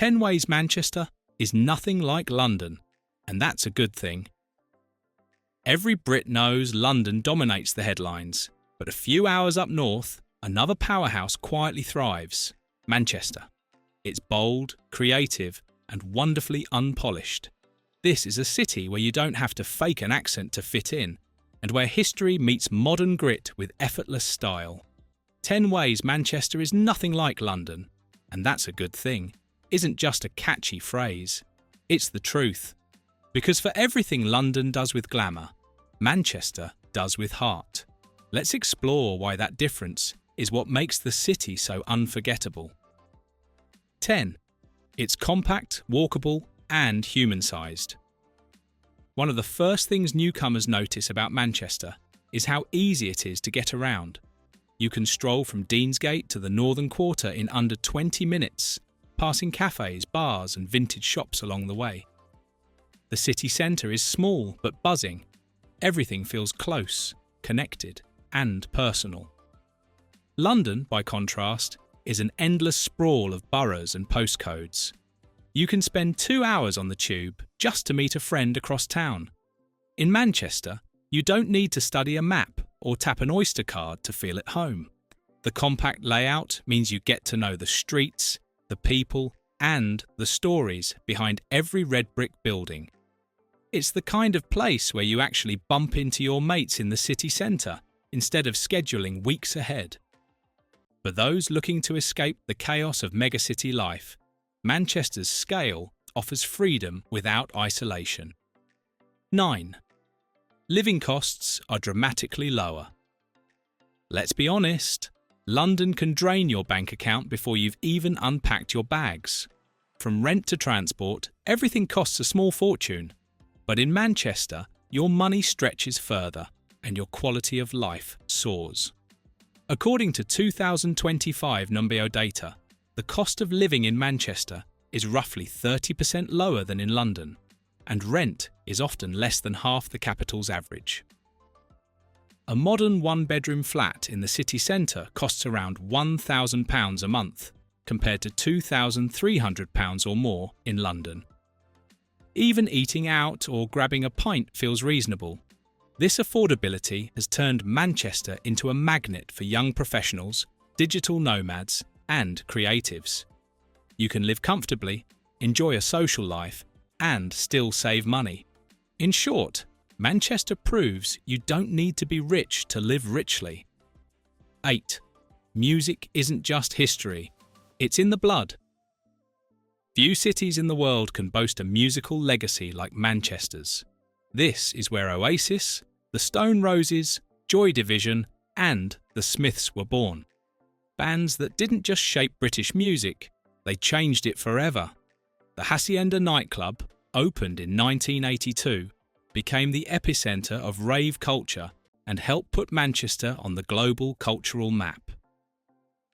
10 ways Manchester is nothing like London, and that's a good thing. Every Brit knows London dominates the headlines, but a few hours up north, another powerhouse quietly thrives: Manchester. It's bold, creative, and wonderfully unpolished. This is a city where you don't have to fake an accent to fit in, and where history meets modern grit with effortless style. 10 ways Manchester is nothing like London, and that's a good thing, isn't just a catchy phrase. It's the truth. Because for everything London does with glamour, Manchester does with heart. Let's explore why that difference is what makes the city so unforgettable. 10. It's compact, walkable, and human-sized. One of the first things newcomers notice about Manchester is how easy it is to get around. You can stroll from Deansgate to the Northern Quarter in under 20 minutes, passing cafes, bars, and vintage shops along the way. The city centre is small but buzzing. Everything feels close, connected, and personal. London, by contrast, is an endless sprawl of boroughs and postcodes. You can spend 2 hours on the tube just to meet a friend across town. In Manchester, you don't need to study a map or tap an Oyster card to feel at home. The compact layout means you get to know the streets, the people, and the stories behind every red brick building. It's the kind of place where you actually bump into your mates in the city centre instead of scheduling weeks ahead. For those looking to escape the chaos of megacity life, Manchester's scale offers freedom without isolation. 9. Living costs are dramatically lower. Let's be honest, London can drain your bank account before you've even unpacked your bags. From rent to transport, everything costs a small fortune. But in Manchester, your money stretches further and your quality of life soars. According to 2025 Numbeo data, the cost of living in Manchester is roughly 30% lower than in London, and rent is often less than half the capital's average. A modern one-bedroom flat in the city centre costs around £1,000 a month, compared to £2,300 or more in London. Even eating out or grabbing a pint feels reasonable. This affordability has turned Manchester into a magnet for young professionals, digital nomads, and creatives. You can live comfortably, enjoy a social life, and still save money. In short, Manchester proves you don't need to be rich to live richly. 8. Music isn't just history, it's in the blood. Few cities in the world can boast a musical legacy like Manchester's. This is where Oasis, the Stone Roses, Joy Division, and the Smiths were born. Bands that didn't just shape British music, they changed it forever. The Hacienda nightclub, opened in 1982, became the epicentre of rave culture and helped put Manchester on the global cultural map.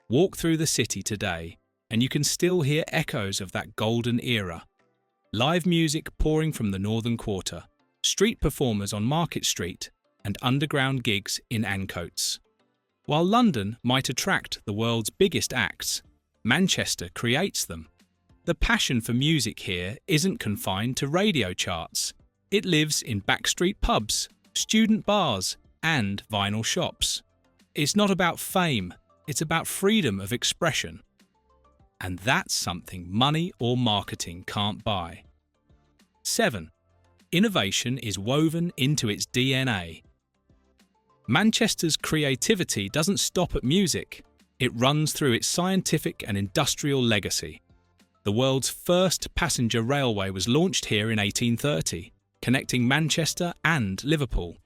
Walk through the city today, and you can still hear echoes of that golden era. Live music pouring from the Northern Quarter, street performers on Market Street, and underground gigs in Ancoats. While London might attract the world's biggest acts, Manchester creates them. The passion for music here isn't confined to radio charts. It lives in backstreet pubs, student bars, and vinyl shops. It's not about fame, it's about freedom of expression. And that's something money or marketing can't buy. 7. Innovation is woven into its DNA. Manchester's creativity doesn't stop at music. It runs through its scientific and industrial legacy. The world's first passenger railway was launched here in 1830, connecting Manchester and Liverpool.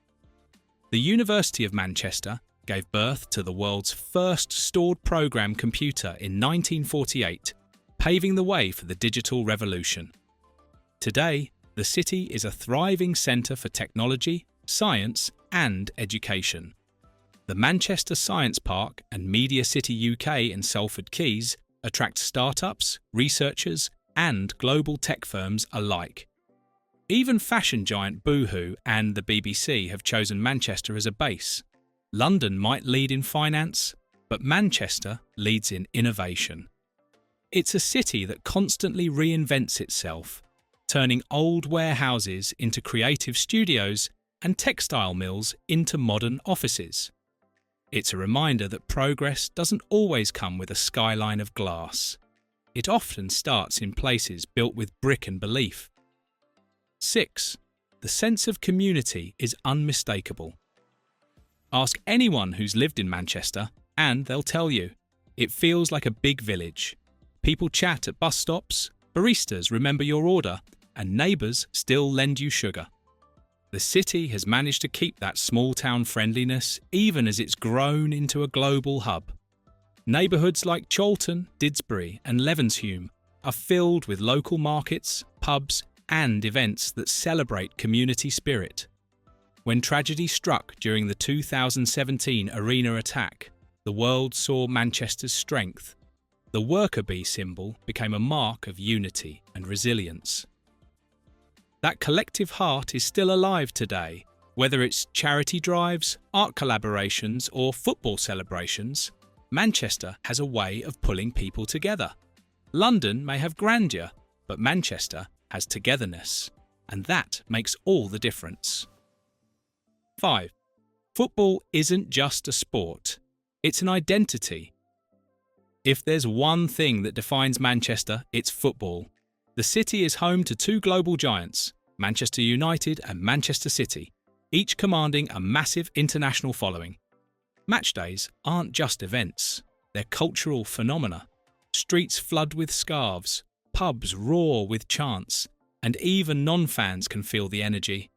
The University of Manchester gave birth to the world's first stored program computer in 1948, paving the way for the digital revolution. Today, the city is a thriving centre for technology, science, and education. The Manchester Science Park and Media City UK in Salford Quays attract startups, researchers, and global tech firms alike. Even fashion giant Boohoo and the BBC have chosen Manchester as a base. London might lead in finance, but Manchester leads in innovation. It's a city that constantly reinvents itself, turning old warehouses into creative studios and textile mills into modern offices. It's a reminder that progress doesn't always come with a skyline of glass. It often starts in places built with brick and belief. 6. The sense of community is unmistakable. Ask anyone who's lived in Manchester, and they'll tell you. It feels like a big village. People chat at bus stops, baristas remember your order, and neighbours still lend you sugar. The city has managed to keep that small-town friendliness even as it's grown into a global hub. Neighbourhoods like Chorlton, Didsbury and Levenshulme are filled with local markets, pubs and events that celebrate community spirit. When tragedy struck during the 2017 arena attack, the world saw Manchester's strength. The worker bee symbol became a mark of unity and resilience. That collective heart is still alive today, whether it's charity drives, art collaborations or football celebrations. Manchester has a way of pulling people together. London may have grandeur, but Manchester has togetherness, and that makes all the difference. 5. Football isn't just a sport, it's an identity. If there's one thing that defines Manchester, it's football. The city is home to two global giants, Manchester United and Manchester City, each commanding a massive international following. Match days aren't just events, they're cultural phenomena. Streets flood with scarves, pubs roar with chants, and even non-fans can feel the energy.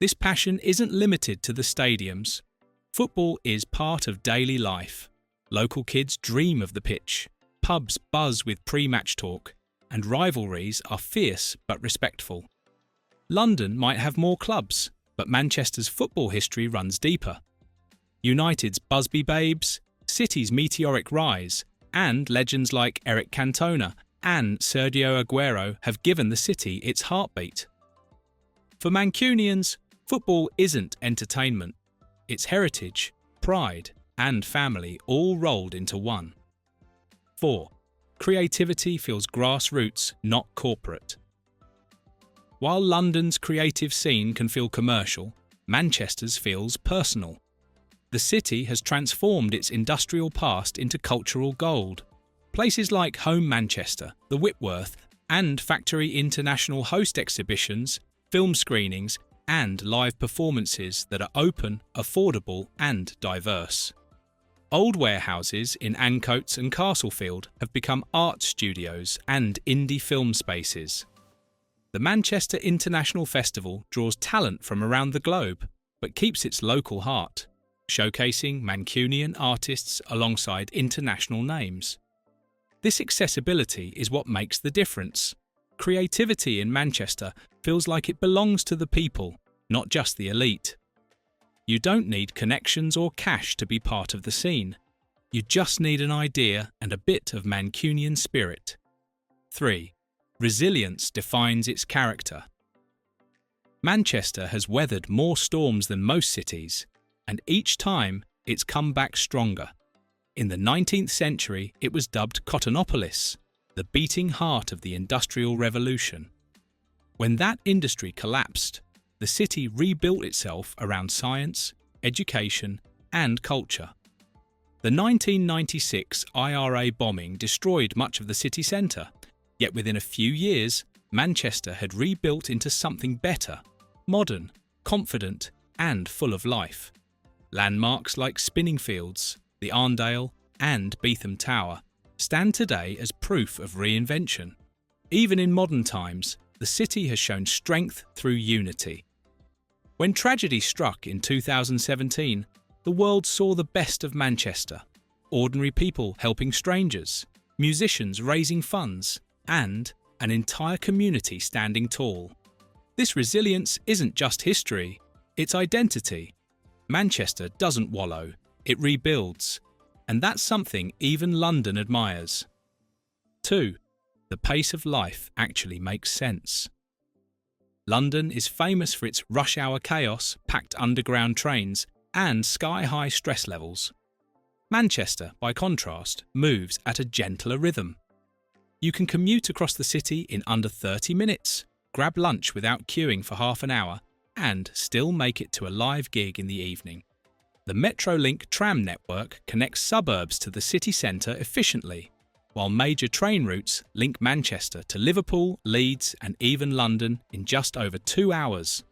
This passion isn't limited to the stadiums. Football is part of daily life. Local kids dream of the pitch, pubs buzz with pre-match talk, and rivalries are fierce but respectful. London might have more clubs, but Manchester's football history runs deeper. United's Busby Babes, City's meteoric rise, and legends like Eric Cantona and Sergio Aguero have given the city its heartbeat. For Mancunians, football isn't entertainment. It's heritage, pride, and family all rolled into one. 4. Creativity feels grassroots, not corporate. While London's creative scene can feel commercial, Manchester's feels personal. The city has transformed its industrial past into cultural gold. Places like Home Manchester, the Whitworth, and Factory International host exhibitions, film screenings, and live performances that are open, affordable, and diverse. Old warehouses in Ancoats and Castlefield have become art studios and indie film spaces. The Manchester International Festival draws talent from around the globe, but keeps its local heart, showcasing Mancunian artists alongside international names. This accessibility is what makes the difference. Creativity in Manchester feels like it belongs to the people, not just the elite. You don't need connections or cash to be part of the scene. You just need an idea and a bit of Mancunian spirit. 3. Resilience defines its character. Manchester has weathered more storms than most cities, and each time it's come back stronger. In the 19th century, it was dubbed Cottonopolis, the beating heart of the Industrial Revolution. When that industry collapsed, the city rebuilt itself around science, education, and culture. The 1996 IRA bombing destroyed much of the city centre, yet within a few years, Manchester had rebuilt into something better, modern, confident, and full of life. Landmarks like Spinningfields, the Arndale, and Beetham Tower stand today as proof of reinvention. Even in modern times, the city has shown strength through unity. When tragedy struck in 2017, the world saw the best of Manchester. Ordinary people helping strangers, musicians raising funds, and an entire community standing tall. This resilience isn't just history, it's identity. Manchester doesn't wallow, it rebuilds. And that's something even London admires. 2. The pace of life actually makes sense. London is famous for its rush hour chaos, packed underground trains, and sky-high stress levels. Manchester, by contrast, moves at a gentler rhythm. You can commute across the city in under 30 minutes, grab lunch without queuing for half an hour, and still make it to a live gig in the evening. The Metrolink tram network connects suburbs to the city centre efficiently, while major train routes link Manchester to Liverpool, Leeds, and even London in just over 2 hours.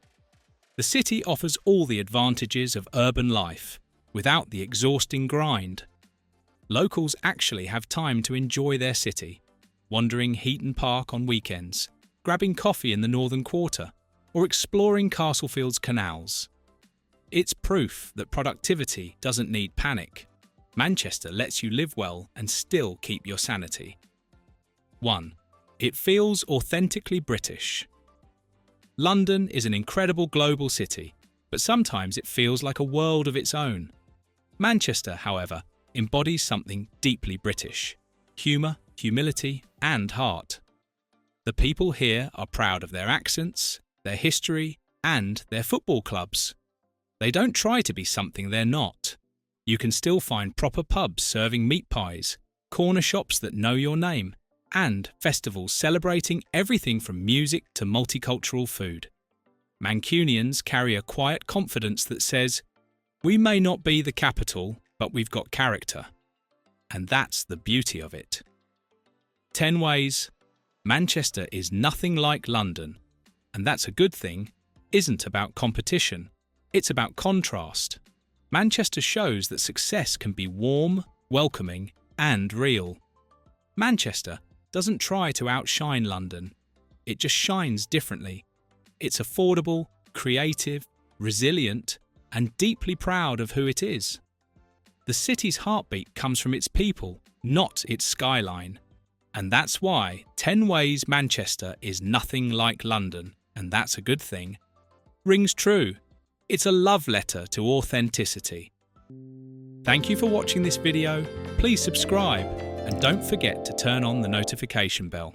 The city offers all the advantages of urban life, without the exhausting grind. Locals actually have time to enjoy their city, wandering Heaton Park on weekends, grabbing coffee in the Northern Quarter, or exploring Castlefields canals. It's proof that productivity doesn't need panic. Manchester lets you live well and still keep your sanity. 1. It feels authentically British. London is an incredible global city, but sometimes it feels like a world of its own. Manchester, however, embodies something deeply British: humour, humility, and heart. The people here are proud of their accents, their history, and their football clubs. They don't try to be something they're not. You can still find proper pubs serving meat pies, corner shops that know your name, and festivals celebrating everything from music to multicultural food. Mancunians carry a quiet confidence that says, "We may not be the capital, but we've got character." And that's the beauty of it. 10 ways. Manchester is nothing like London, and that's a good thing, isn't about competition. It's about contrast. Manchester shows that success can be warm, welcoming, and real. Manchester doesn't try to outshine London. It just shines differently. It's affordable, creative, resilient, and deeply proud of who it is. The city's heartbeat comes from its people, not its skyline. And that's why 10 ways Manchester is nothing like London, and that's a good thing, rings true. It's a love letter to authenticity. Thank you for watching this video. Please subscribe and don't forget to turn on the notification bell.